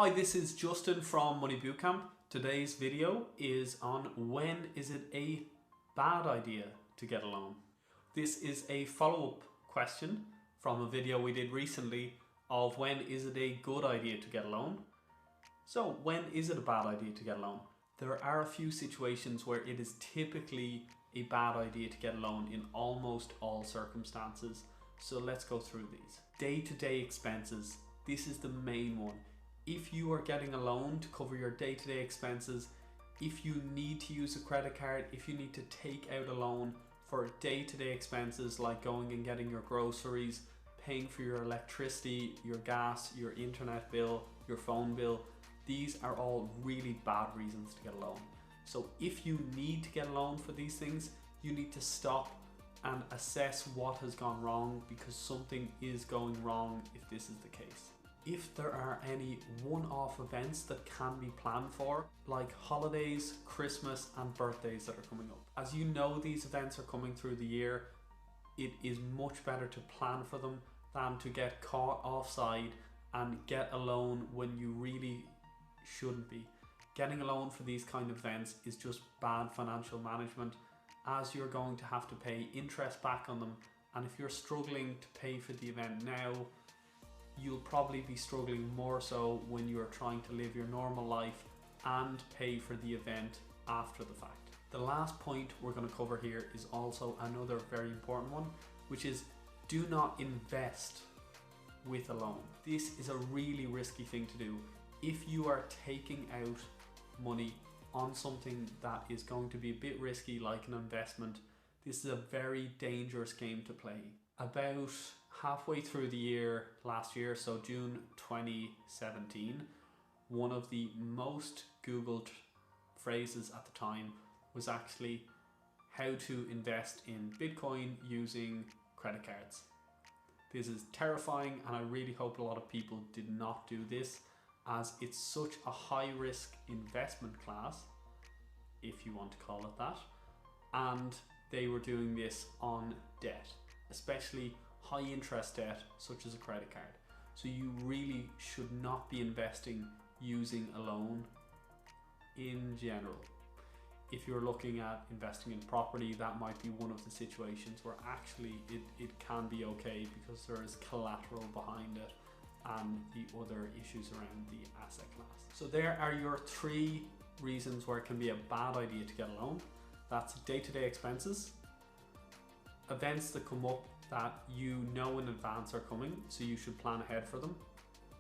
Hi, this is Justin from Money Bootcamp. Today's video is on when is it a bad idea to get a loan. This is a follow-up question from a video we did recently of when is it a good idea to get a loan. So when is it a bad idea to get a loan? There are a few situations where it is typically a bad idea to get a loan in almost all circumstances. So let's go through these. Day-to-day expenses. This is the main one. If you are getting a loan to cover your day-to-day expenses, if you need to use a credit card, if you need to take out a loan for day-to-day expenses like going and getting your groceries, paying for your electricity, your gas, your internet bill, your phone bill, these are all really bad reasons to get a loan. So if you need to get a loan for these things, you need to stop and assess what has gone wrong, because something is going wrong if this is the case. If there are any one-off events that can be planned for, like holidays, Christmas and birthdays that are coming up. As you know, these events are coming through the year. It is much better to plan for them than to get caught offside and get a loan when you really shouldn't be. Getting a loan for these kind of events is just bad financial management, as you're going to have to pay interest back on them. And if you're struggling to pay for the event now, you'll probably be struggling more so when you're trying to live your normal life and pay for the event after the fact. The last point we're going to cover here is also another very important one, which is do not invest with a loan. This is a really risky thing to do. If you are taking out money on something that is going to be a bit risky, like an investment, this is a very dangerous game to play. About halfway through the year last year, so June 2017, one of the most Googled phrases at the time was actually how to invest in Bitcoin using credit cards. This is terrifying, and I really hope a lot of people did not do this, as it's such a high risk investment class, if you want to call it that, and they were doing this on debt, especially high interest debt such as a credit card. So you really should not be investing using a loan in general. If you're looking at investing in property, that might be one of the situations where actually it can be okay, because there is collateral behind it and the other issues around the asset class. So there are your 3 reasons where it can be a bad idea to get a loan. That's day-to-day expenses, events that come up that you know in advance are coming, so you should plan ahead for them.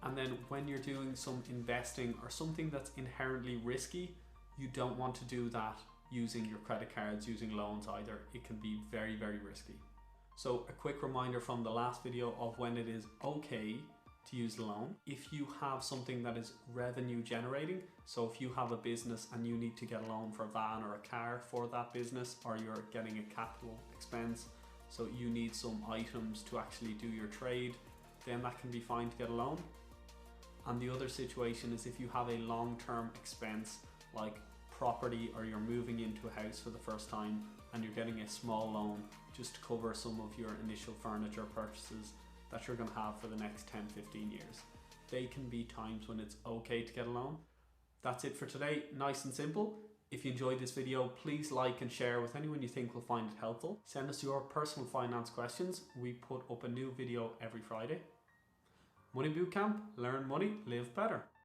And then when you're doing some investing or something that's inherently risky, you don't want to do that using your credit cards, using loans either. It can be very, very risky. So a quick reminder from the last video of when it is okay to use a loan. If you have something that is revenue generating, so if you have a business and you need to get a loan for a van or a car for that business, or you're getting a capital expense, so you need some items to actually do your trade, then that can be fine to get a loan. And the other situation is if you have a long-term expense like property, or you're moving into a house for the first time and you're getting a small loan just to cover some of your initial furniture purchases that you're going to have for the next 10-15 years. They can be times when it's okay to get a loan. That's it for today, nice and simple. If you enjoyed this video, please like and share with anyone you think will find it helpful. Send us your personal finance questions. We put up a new video every Friday. Money Bootcamp, learn money, live better.